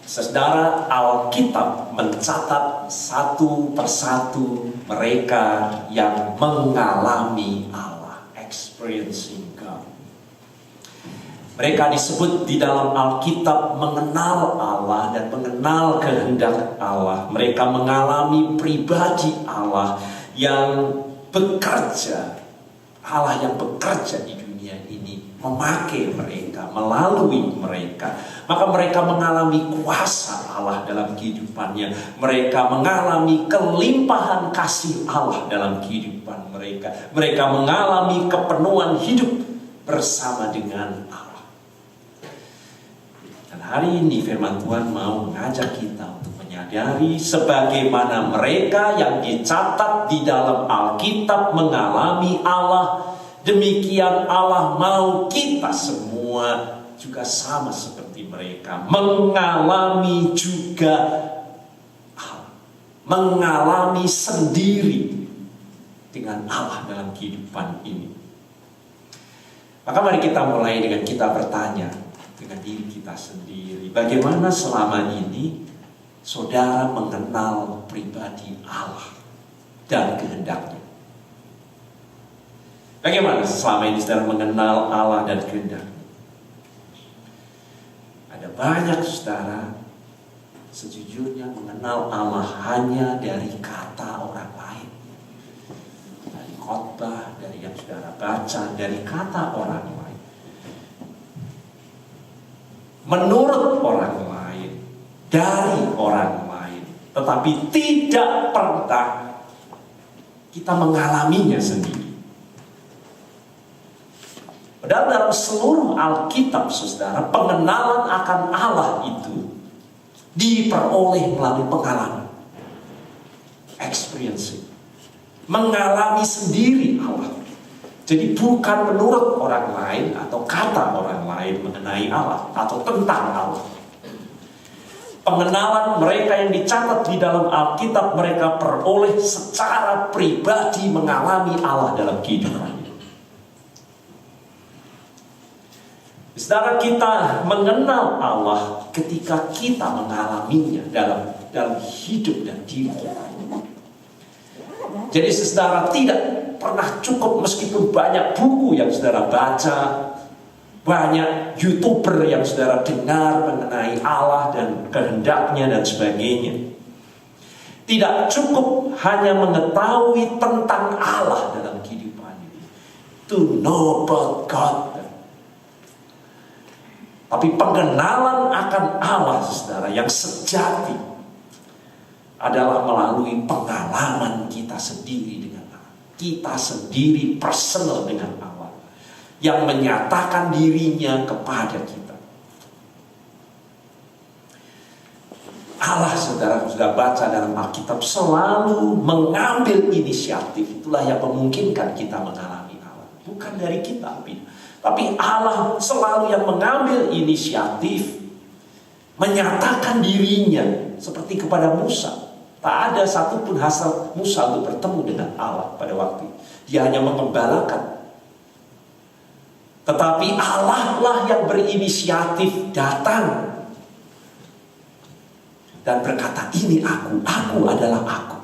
Saudara, Alkitab mencatat satu persatu mereka yang mengalami Allah, experiencing God. Mereka disebut di dalam Alkitab mengenal Allah dan mengenal kehendak Allah. Mereka mengalami pribadi Allah yang bekerja, Allah yang bekerja di dunia ini, memakai mereka, melalui mereka. Maka mereka mengalami kuasa Allah dalam kehidupannya. Mereka mengalami kelimpahan kasih Allah dalam kehidupan mereka. Mereka mengalami kepenuhan hidup bersama dengan Allah. Dan hari ini firman Tuhan mau mengajak kita untuk menyadari sebagaimana mereka yang dicatat di dalam Alkitab mengalami Allah. Demikian Allah mau kita semua juga sama seperti mereka, mengalami juga Allah, mengalami sendiri dengan Allah dalam kehidupan ini. Maka mari kita mulai dengan kita bertanya dengan diri kita sendiri, bagaimana selama ini saudara mengenal pribadi Allah dan kehendaknya? Bagaimana selama ini saudara mengenal Allah dan kehendaknya? Ada banyak saudara sejujurnya mengenal Allah hanya dari kata orang lain, dari khotbah, dari yang saudara baca, dari kata orang lain, menurut orang lain, dari orang lain, tetapi tidak pernah kita mengalaminya sendiri. Padahal dalam seluruh Alkitab, saudara, pengenalan akan Allah itu diperoleh melalui pengalaman, experiencing, mengalami sendiri Allah. Jadi bukan menurut orang lain atau kata orang lain mengenai Allah atau tentang Allah. Pengenalan mereka yang dicatat di dalam Alkitab mereka peroleh secara pribadi mengalami Allah dalam kehidupan. Saudara, kita mengenal Allah ketika kita mengalaminya dalam hidup dan diri kita. Jadi saudara, tidak pernah cukup meskipun banyak buku yang saudara baca, banyak YouTuber yang saudara dengar mengenai Allah dan kehendaknya dan sebagainya. Tidak cukup hanya mengetahui tentang Allah dalam kehidupan ini, to know about God. Tapi pengenalan akan Allah, saudara, yang sejati adalah melalui pengalaman kita sendiri dengan Allah. Kita sendiri personal dengan Allah, yang menyatakan dirinya kepada kita. Allah, saudara, sudah baca dalam Alkitab, selalu mengambil inisiatif. Itulah yang memungkinkan kita mengalami Allah. Bukan dari kita, tapi Allah selalu yang mengambil inisiatif, menyatakan dirinya seperti kepada Musa. Tak ada satupun hasrat Musa untuk bertemu dengan Allah pada waktu itu. Dia hanya mengembalakan. Tetapi Allah lah yang berinisiatif datang dan berkata, ini aku adalah aku.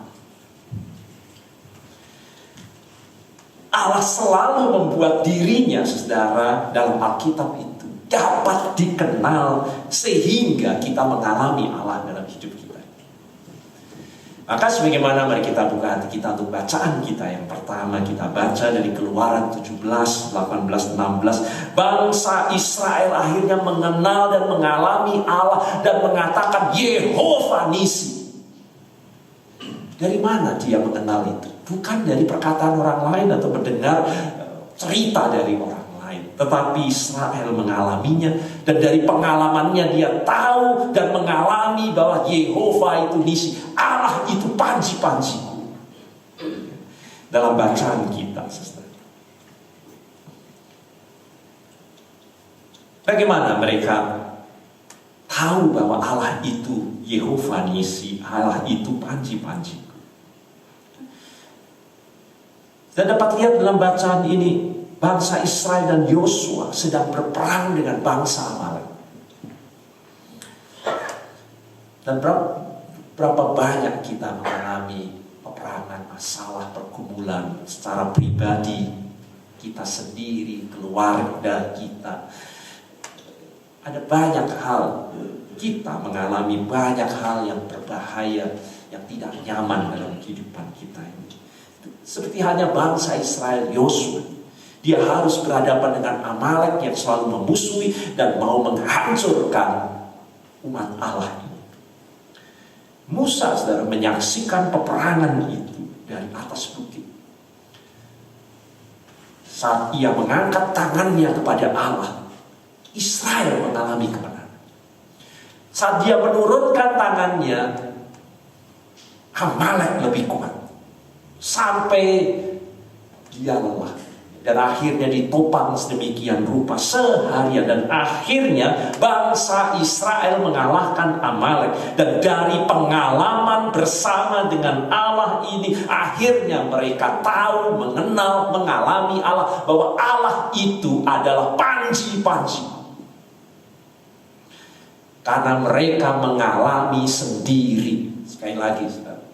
Allah selalu membuat dirinya, saudara, dalam Alkitab itu dapat dikenal sehingga kita mengalami Allah dalam hidup kita. Maka sebagaimana mari kita buka hati kita untuk bacaan kita yang pertama. Kita baca dari Keluaran 17, 18, 16. Bangsa Israel akhirnya mengenal dan mengalami Allah dan mengatakan Yehova Nisi. Dari mana dia mengenal itu? Bukan dari perkataan orang lain atau mendengar cerita dari orang lain. Tetapi Israel mengalaminya. Dan dari pengalamannya dia tahu dan mengalami bahwa Yehova itu Nisi. Allah itu panji-panjiku. Dalam bacaan kita, saudara. Bagaimana mereka tahu bahwa Allah itu Yehova Nisi, Allah itu panji-panjiku? Dan dapat lihat dalam bacaan ini, bangsa Israel dan Yosua sedang berperang dengan bangsa Amalek. Dan berapa banyak kita mengalami peperangan, masalah, pergumulan secara pribadi, kita sendiri, keluarga kita. Ada banyak hal, kita mengalami banyak hal yang berbahaya, yang tidak nyaman dalam kehidupan kita ini. Seperti hanya bangsa Israel, Yosua, dia harus berhadapan dengan Amalek yang selalu memusuhi dan mau menghancurkan umat Allah ini. Musa, saudara, menyaksikan peperangan itu dari atas bukit. Saat ia mengangkat tangannya kepada Allah, Israel mengalami kemenangan. Saat dia menurunkan tangannya, Amalek lebih kuat. Sampai dia lelah. Dan akhirnya ditopang sedemikian rupa seharian. Dan akhirnya bangsa Israel mengalahkan Amalek. Dan dari pengalaman bersama dengan Allah ini, akhirnya mereka tahu, mengenal, mengalami Allah. Bahwa Allah itu adalah panji-panji. Karena mereka mengalami sendiri. Sekali lagi, saudara.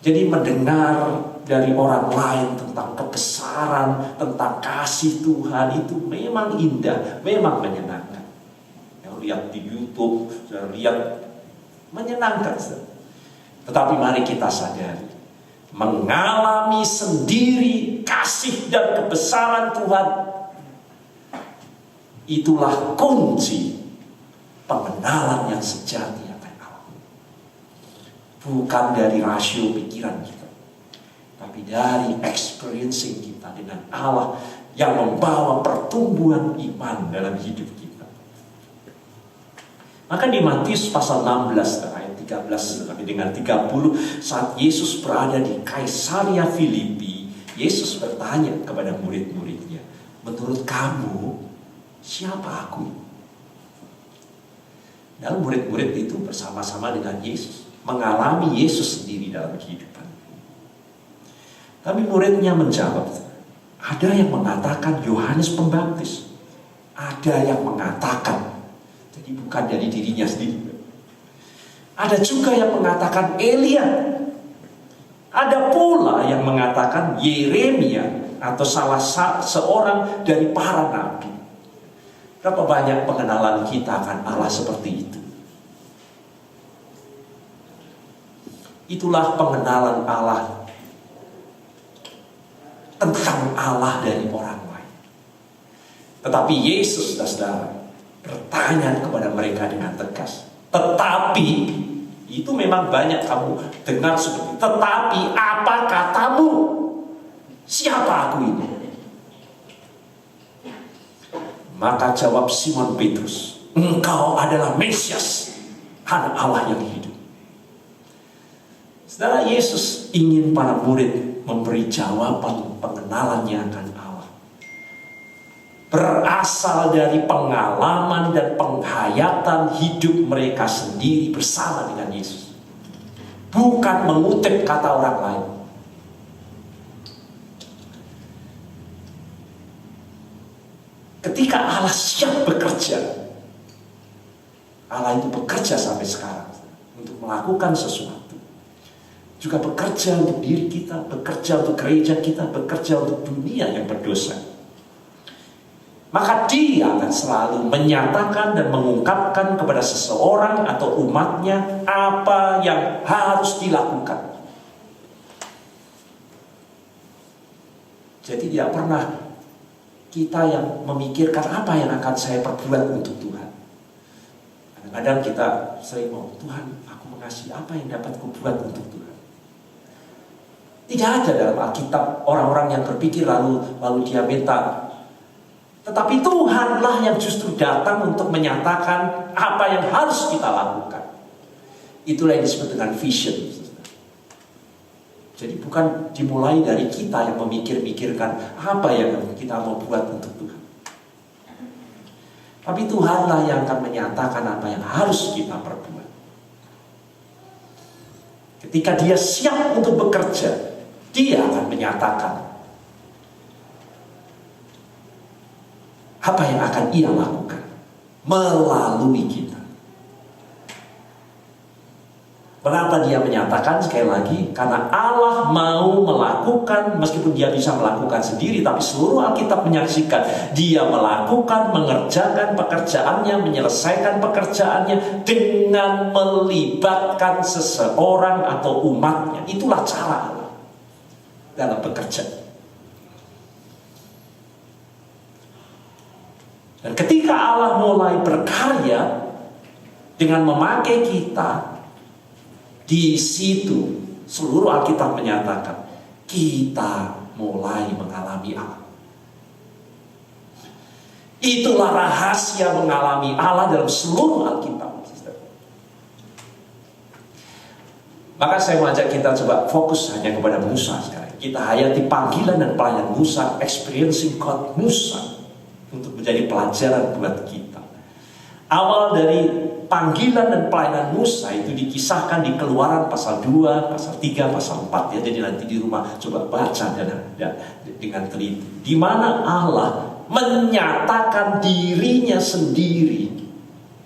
Jadi mendengar dari orang lain tentang kebesaran, tentang kasih Tuhan itu memang indah, memang menyenangkan. Yang lihat di YouTube, lihat menyenangkan. Tetapi mari kita sadari, mengalami sendiri kasih dan kebesaran Tuhan, itulah kunci pengenalan yang sejati akan Allah. Bukan dari rasio pikiran kita, tapi dari experiencing kita dengan Allah yang membawa pertumbuhan iman dalam hidup kita. Maka di Matius pasal 16 ayat 13 sampai dengan 30, saat Yesus berada di Kaisaria Filipi, Yesus bertanya kepada murid-muridnya, menurut kamu siapa aku? Dan murid-murid itu bersama-sama dengan Yesus mengalami Yesus sendiri dalam kehidupan. Tapi muridnya menjawab, ada yang mengatakan Yohanes Pembaptis, ada yang mengatakan, jadi bukan dari dirinya sendiri, ada juga yang mengatakan Elia, ada pula yang mengatakan Yeremia atau salah seorang dari para nabi. Berapa banyak pengenalan kita akan Allah seperti itu? Itulah pengenalan Allah, tentang Allah dari orang lain. Tetapi Yesus, saudara, bertanya kepada mereka dengan tegas. Tetapi, itu memang banyak kamu dengar seperti, tetapi apa katamu? Siapa aku ini? Maka jawab Simon Petrus, engkau adalah Mesias, Anak Allah yang hidup. Saudara, Yesus ingin para murid memberi jawaban pengenalannya akan Allah. Berasal dari pengalaman dan penghayatan hidup mereka sendiri bersama dengan Yesus. Bukan mengutip kata orang lain. Ketika Allah siap bekerja, Allah itu bekerja sampai sekarang untuk melakukan sesuatu. Juga bekerja untuk diri kita, bekerja untuk gereja kita, bekerja untuk dunia yang berdosa. Maka dia akan selalu menyatakan dan mengungkapkan kepada seseorang atau umatnya apa yang harus dilakukan. Jadi tidak pernah kita yang memikirkan apa yang akan saya perbuat untuk Tuhan. Kadang-kadang kita sering mau, Tuhan, aku mengasihi apa yang dapat kubuat untuk Tuhan. Tidak ada dalam Alkitab orang-orang yang berpikir lalu dia minta. Tetapi Tuhanlah yang justru datang untuk menyatakan apa yang harus kita lakukan. Itulah yang disebut dengan vision. Jadi bukan dimulai dari kita yang memikir-mikirkan apa yang kita mau buat untuk Tuhan. Tapi Tuhanlah yang akan menyatakan apa yang harus kita perbuat. Ketika dia siap untuk bekerja, dia akan menyatakan apa yang akan ia lakukan melalui kita. Kenapa dia menyatakan? Sekali lagi, karena Allah mau melakukan, meskipun dia bisa melakukan sendiri, tapi seluruh Alkitab menyaksikan dia melakukan, mengerjakan pekerjaannya, menyelesaikan pekerjaannya dengan melibatkan seseorang atau umatnya. Itulah cara Allah dalam bekerja. Dan ketika Allah mulai berkarya dengan memakai kita, di situ seluruh Alkitab menyatakan kita mulai mengalami Allah. Itulah rahasia mengalami Allah dalam seluruh Alkitab. Maka saya mengajak kita coba fokus hanya kepada Musa sekarang. Kita hayati panggilan dan pelayanan Musa, experiencing God Musa, untuk menjadi pelajaran buat kita. Awal dari panggilan dan pelayanan Musa itu dikisahkan di Keluaran pasal 2, pasal 3, pasal 4 ya. Jadi nanti di rumah coba baca dengan teliti. Di mana Allah menyatakan dirinya sendiri.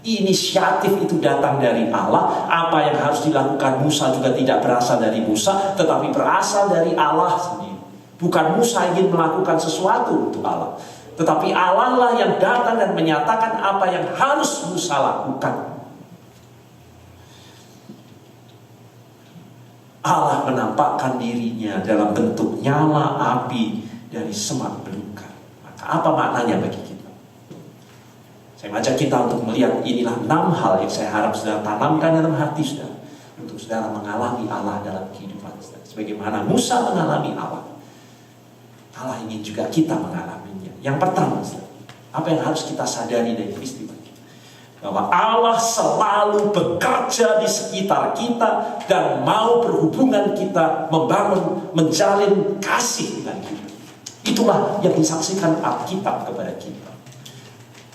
Inisiatif itu datang dari Allah. Apa yang harus dilakukan Musa juga tidak berasal dari Musa, tetapi berasal dari Allah sendiri. Bukan Musa ingin melakukan sesuatu untuk Allah, tetapi Allah lah yang datang dan menyatakan apa yang harus Musa lakukan. Allah menampakkan dirinya dalam bentuk nyala api dari semak belukar. Maka apa maknanya bagi kita? Saya mengajak kita untuk melihat inilah 6 hal yang saya harap saudara tanamkan dalam hati saudara, untuk saudara mengalami Allah dalam kehidupan saudara. Sebagaimana Musa mengalami Allah, Allah ingin juga kita mengalaminya. Yang pertama, apa yang harus kita sadari dari peristiwa ini? Bahwa Allah selalu bekerja di sekitar kita dan mau berhubungan kita, membangun, menjalin kasih dengan kita. Itulah yang disaksikan Alkitab kepada kita.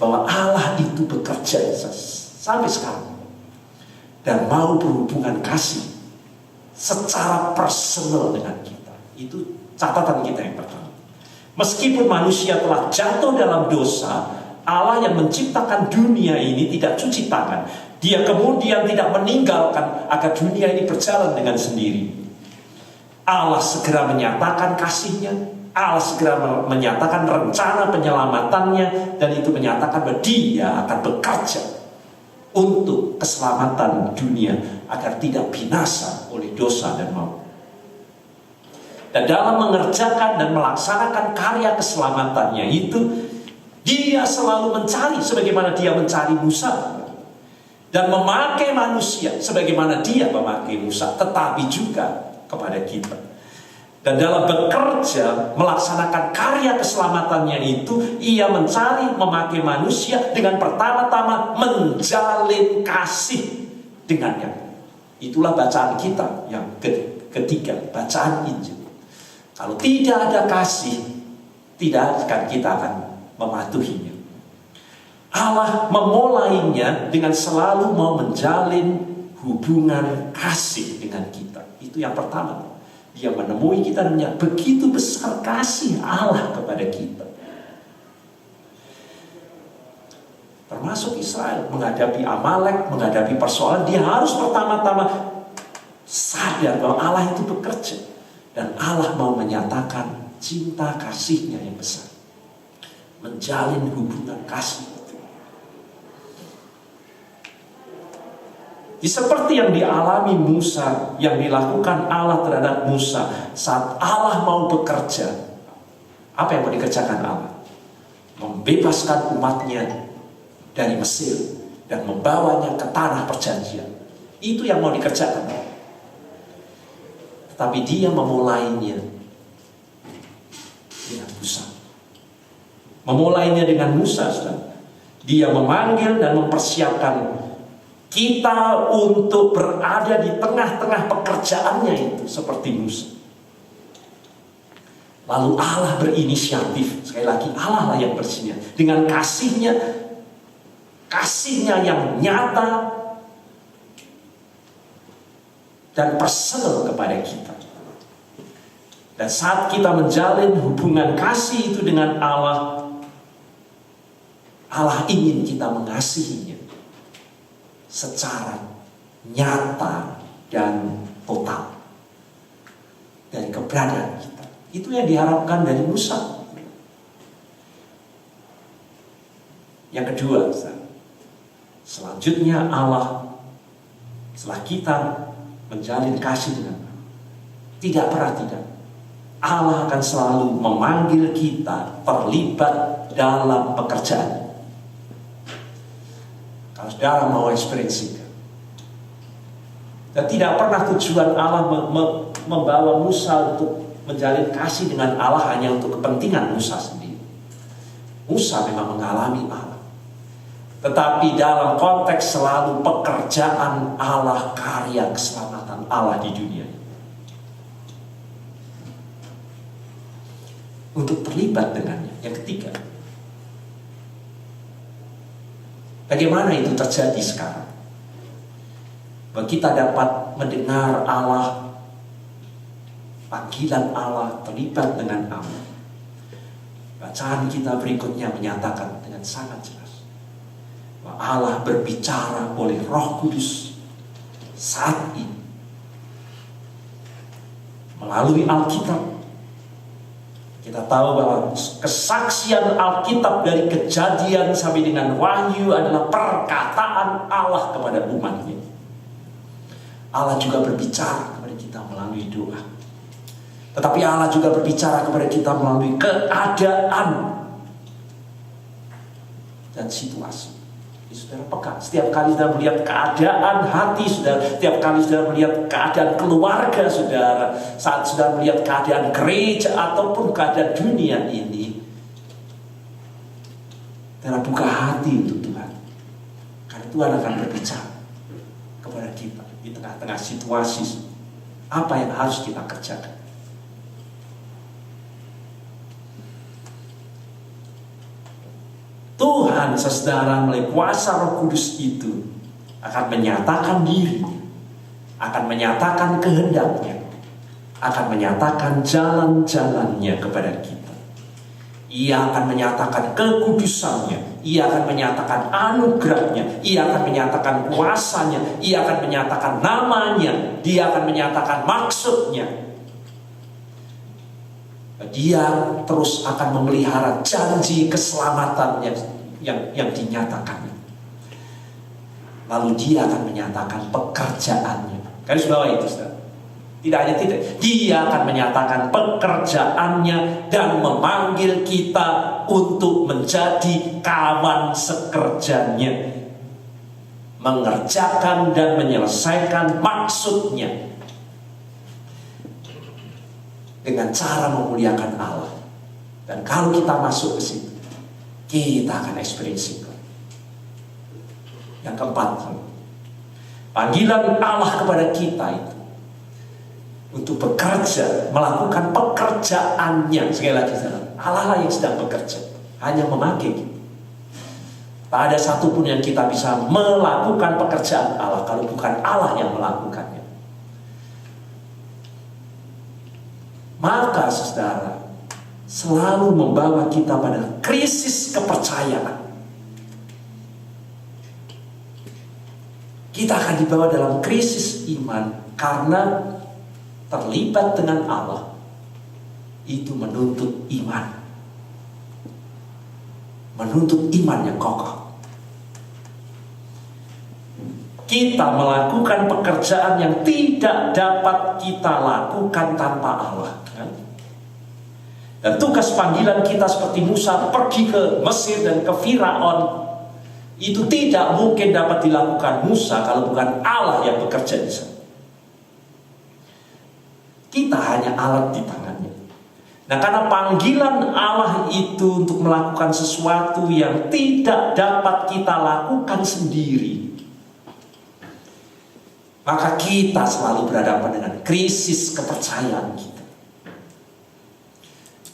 Bahwa Allah itu bekerja sampai sekarang dan mau berhubungan kasih secara personal dengan kita. Itu catatan kita yang pertama. Meskipun manusia telah jatuh dalam dosa, Allah yang menciptakan dunia ini tidak cuci tangan. Dia kemudian tidak meninggalkan agar dunia ini berjalan dengan sendiri. Allah segera menyatakan kasih-Nya. Allah segera menyatakan rencana penyelamatannya. Dan itu menyatakan bahwa Dia akan bekerja untuk keselamatan dunia agar tidak binasa oleh dosa dan maut. Dan dalam mengerjakan dan melaksanakan karya keselamatannya itu, Dia selalu mencari sebagaimana Dia mencari Musa, dan memakai manusia sebagaimana Dia memakai Musa, tetapi juga kepada kita. Dan dalam bekerja melaksanakan karya keselamatannya itu, Ia mencari memakai manusia dengan pertama-tama menjalin kasih dengannya. Itulah bacaan kita yang ketiga, bacaan Injil. Kalau tidak ada kasih, tidak akan kita akan mematuhinya. Allah memulainya dengan selalu mau menjalin hubungan kasih dengan kita. Itu yang pertama. Dia menemui kita dan melihat begitu besar kasih Allah kepada kita. Termasuk Israel menghadapi Amalek, menghadapi persoalan, dia harus pertama-tama sadar bahwa Allah itu bekerja. Dan Allah mau menyatakan cinta kasih-Nya yang besar, menjalin hubungan kasih itu. Seperti yang dialami Musa, yang dilakukan Allah terhadap Musa saat Allah mau bekerja. Apa yang mau dikerjakan Allah? Membebaskan umatnya dari Mesir dan membawanya ke tanah perjanjian. Itu yang mau dikerjakan Allah. Tapi Dia memulainya dengan Musa. Memulainya dengan Musa, saudara. Dia memanggil dan mempersiapkan kita untuk berada di tengah-tengah pekerjaannya itu seperti Musa. Lalu Allah berinisiatif. Sekali lagi, Allah lah yang berinisiatif. Dengan kasih-Nya yang nyata dan personal kepada kita. Dan saat kita menjalin hubungan kasih itu dengan Allah, Allah ingin kita mengasihinya secara nyata dan total dari keberadaan kita. Itu yang diharapkan dari Musa. Yang kedua, selanjutnya Allah, setelah kita menjalin kasih dengan Allah, tidak pernah tidak, Allah akan selalu memanggil kita terlibat dalam pekerjaan. Kalau saudara mau ekspresikan, dan tidak pernah tujuan Allah membawa Musa untuk menjalin kasih dengan Allah hanya untuk kepentingan Musa sendiri. Musa memang mengalami Allah, tetapi dalam konteks selalu pekerjaan Allah, karya keselamatan Allah di dunia. Untuk terlibat dengannya. Yang ketiga, bagaimana itu terjadi sekarang? Bahwa kita dapat mendengar Allah, panggilan Allah, terlibat dengan Allah. Bacaan kita berikutnya menyatakan dengan sangat jelas bahwa Allah berbicara oleh Roh Kudus saat ini melalui Alkitab. Kita tahu bahwa kesaksian Alkitab dari Kejadian sampai dengan Wahyu adalah perkataan Allah kepada umatnya. Allah juga berbicara kepada kita melalui doa. Tetapi Allah juga berbicara kepada kita melalui keadaan dan situasi. Saudara peka, setiap kali saudara melihat keadaan hati saudara, setiap kali saudara melihat keadaan keluarga saudara, saat saudara melihat keadaan gereja ataupun keadaan dunia ini, saudara buka hati untuk Tuhan. Karena Tuhan akan berbicara kepada kita di tengah-tengah situasi apa yang harus kita kerjakan. Tuhan, saudara, melalui kuasa Roh Kudus itu akan menyatakan diri, akan menyatakan kehendaknya, akan menyatakan jalan-jalannya kepada kita. Ia akan menyatakan kekudusannya, ia akan menyatakan anugerahnya, ia akan menyatakan kuasanya, ia akan menyatakan namanya, dia akan menyatakan maksudnya. Dia terus akan memelihara janji keselamatan yang dinyatakan. Lalu dia akan menyatakan pekerjaannya. Garis bawah itu, saudara. Tidak hanya tidak, dia akan menyatakan pekerjaannya dan memanggil kita untuk menjadi kawan sekerjanya, mengerjakan dan menyelesaikan maksudnya dengan cara memuliakan Allah. Dan kalau kita masuk ke situ, kita akan ekspresikan. Yang keempat, panggilan Allah kepada kita itu untuk bekerja, melakukan pekerjaannya. Sekali lagi, Allah lah yang sedang bekerja, hanya memakai kita. Tak ada satupun yang kita bisa melakukan pekerjaan Allah kalau bukan Allah yang melakukannya. Maka saudara, selalu membawa kita pada krisis kepercayaan. Kita akan dibawa dalam krisis iman karena terlibat dengan Allah itu menuntut iman. Menuntut iman yang kokoh. Kita melakukan pekerjaan yang tidak dapat kita lakukan tanpa Allah. Dan tugas panggilan kita seperti Musa pergi ke Mesir dan ke Firaun itu tidak mungkin dapat dilakukan Musa kalau bukan Allah yang bekerja di sana. Kita hanya alat di tangannya. Nah, karena panggilan Allah itu untuk melakukan sesuatu yang tidak dapat kita lakukan sendiri, maka kita selalu berhadapan dengan krisis kepercayaan kita.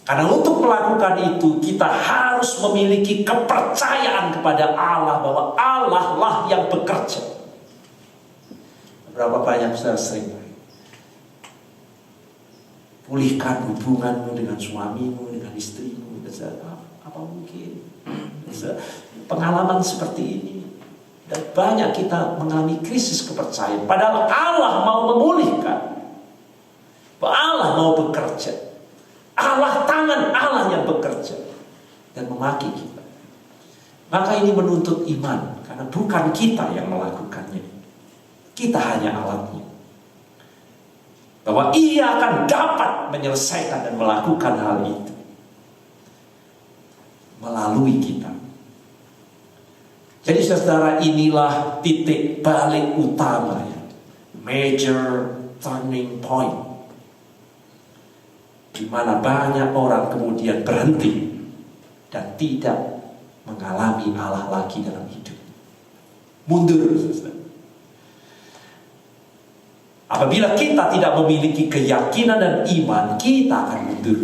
Karena untuk melakukan itu kita harus memiliki kepercayaan kepada Allah bahwa Allah lah yang bekerja. Berapa banyak saudara sering pulihkan hubunganmu dengan suamimu, dengan istrimu. Apa mungkin pengalaman seperti ini? Dan banyak kita mengalami krisis kepercayaan. Padahal Allah mau memulihkan. Allah mau bekerja. Tangan Allah yang bekerja. Dan memakai kita. Maka ini menuntut iman. Karena bukan kita yang melakukannya. Kita hanya alatnya. Bahwa Ia akan dapat menyelesaikan dan melakukan hal itu. Melalui kita. Jadi saudara, inilah titik balik utama ya. Major turning point. Di mana banyak orang kemudian berhenti dan tidak mengalami Allah lagi dalam hidup. Mundur. Apabila kita tidak memiliki keyakinan dan iman, kita akan mundur.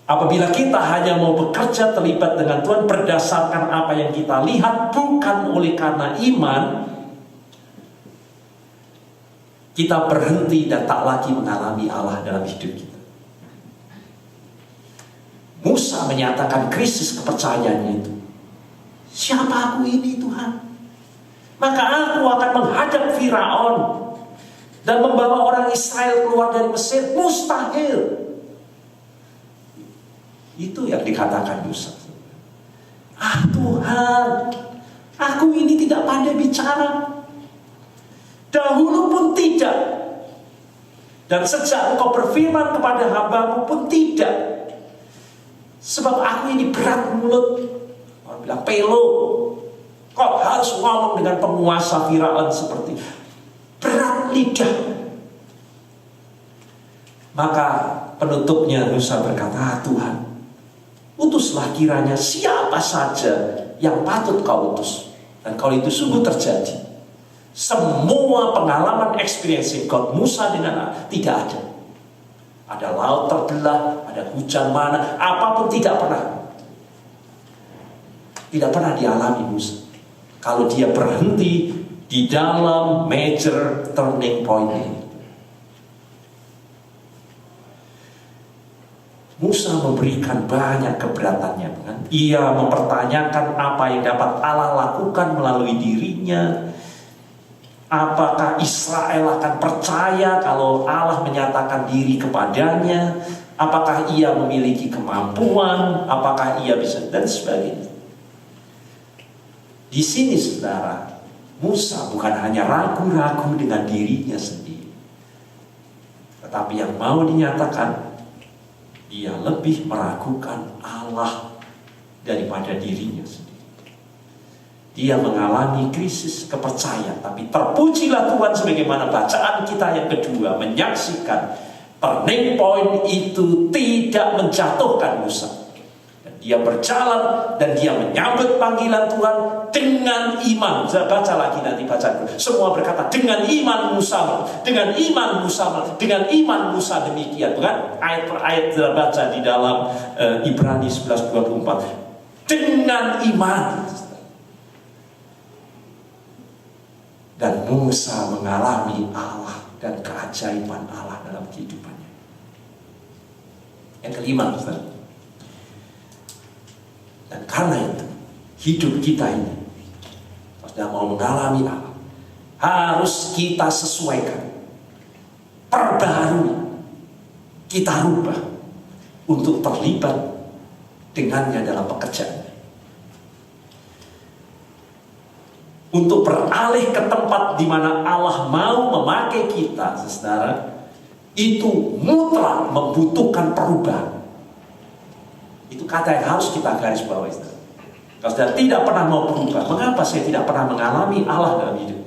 Apabila kita hanya mau bekerja terlibat dengan Tuhan berdasarkan apa yang kita lihat, bukan oleh karena iman, kita berhenti dan tak lagi mengalami Allah dalam hidup kita. Musa menyatakan krisis kepercayaannya itu. Siapa aku ini Tuhan? Maka aku akan menghadap Firaun dan membawa orang Israel keluar dari Mesir. Mustahil. Itu yang dikatakan Musa. Tuhan, aku ini tidak pandai bicara. Dahulu pun tidak. Dan sejak Engkau berfirman kepada hamba-Mu pun tidak. Sebab aku ini berat mulut. Orang bilang pelo. Kok harus ngomong dengan penguasa Firaun seperti berat lidah. Maka penutupnya Musa berkata, Tuhan, utuslah kiranya siapa saja yang patut Kau utus. Dan kalau itu sungguh terjadi, semua pengalaman experiencing God Musa dengan Allah tidak ada. Ada laut terbelah, ada hujan mana, apapun tidak pernah. Tidak pernah dialami Musa. Kalau dia berhenti di dalam major turning point ini. Musa memberikan banyak keberatannya, kan? Ia mempertanyakan apa yang dapat Allah lakukan melalui dirinya. Apakah Israel akan percaya kalau Allah menyatakan diri kepadanya? Apakah ia memiliki kemampuan? Apakah ia bisa, dan sebagainya. Di sini saudara, Musa bukan hanya ragu-ragu dengan dirinya sendiri, tetapi yang mau dinyatakan, ia lebih meragukan Allah daripada dirinya sendiri. Dia mengalami krisis kepercayaan, tapi terpujilah Tuhan sebagaimana bacaan kita yang kedua menyaksikan turning point itu tidak menjatuhkan Musa. Dan dia berjalan dan dia menyambut panggilan Tuhan dengan iman. Saya baca lagi nanti bacaan. Semua berkata dengan iman Musa, dengan iman Musa, dengan iman Musa demikian, bukan? Ayat per ayat kita baca di dalam Ibrani 11:24. Dengan iman. Dan Musa mengalami Allah dan keajaiban Allah dalam kehidupannya. Yang kelima, Ustaz. Dan karena itu, hidup kita ini, sudah mau mengalami Allah, harus kita sesuaikan, perbaharui, kita rubah untuk terlibat dengannya dalam pekerjaan. Untuk beralih ke tempat di mana Allah mau memakai kita, saudara, itu mutlak membutuhkan perubahan. Itu kata yang harus kita garis bawahi. Kalau saudara tidak pernah mau berubah, mengapa saya tidak pernah mengalami Allah dalam hidup?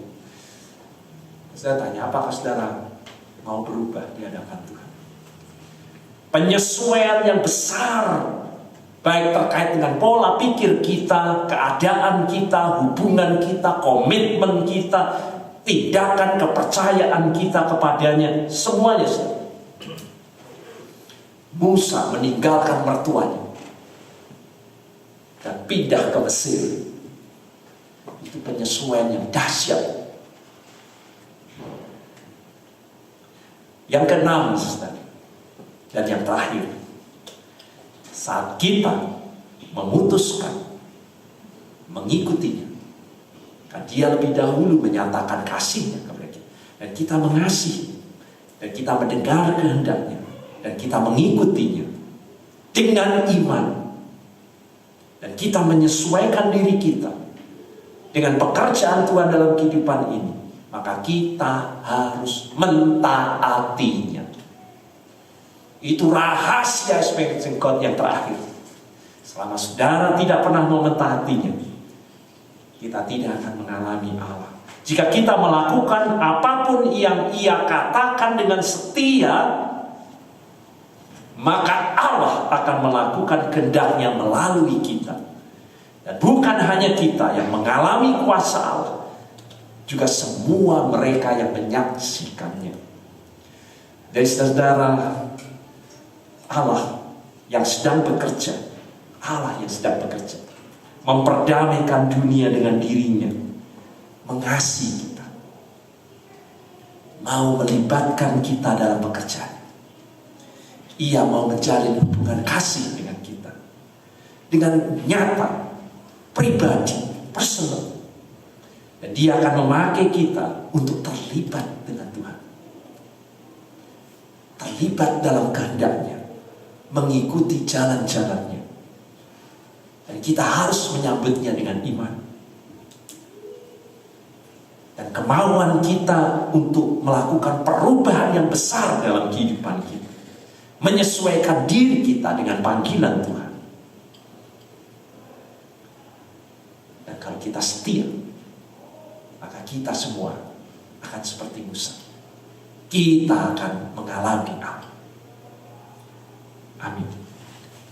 Saya tanya, apakah saudara mau berubah di hadapan Tuhan? Penyesuaian yang besar, baik terkait dengan pola pikir kita, keadaan kita, hubungan kita, komitmen kita, tindakan kepercayaan kita kepadanya, semuanya. Musa meninggalkan mertuanya dan pindah ke Mesir. Itu penyesuaian yang dahsyat. Yang keenam, dan yang terakhir, saat kita memutuskan mengikutinya. Karena dia lebih dahulu menyatakan kasihnya kepada kita. Dan kita mengasihi. Dan kita mendengar kehendaknya. Dan kita mengikutinya. Dengan iman. Dan kita menyesuaikan diri kita dengan pekerjaan Tuhan dalam kehidupan ini. Maka kita harus mentaatinya. Itu rahasia expansion code yang terakhir. Selama saudara tidak pernah mau mentaatinya, kita tidak akan mengalami Allah. Jika kita melakukan apapun yang Ia katakan dengan setia, maka Allah akan melakukan kehendaknya melalui kita. Dan bukan hanya kita yang mengalami kuasa Allah, juga semua mereka yang menyaksikannya. Dari saudara, Allah yang sedang bekerja, Allah yang sedang bekerja, memperdamaikan dunia dengan dirinya, mengasihi kita, mau melibatkan kita dalam pekerjaan. Ia mau menjalin hubungan kasih dengan kita, dengan nyata, pribadi, personal. Dan dia akan memakai kita untuk terlibat dengan Tuhan, terlibat dalam kehendaknya, mengikuti jalan-jalannya. Dan kita harus menyambutnya dengan iman. Dan kemauan kita untuk melakukan perubahan yang besar dalam kehidupan kita, menyesuaikan diri kita dengan panggilan Tuhan. Dan kalau kita setia, maka kita semua akan seperti Musa. Kita akan mengalami Allah. Amin.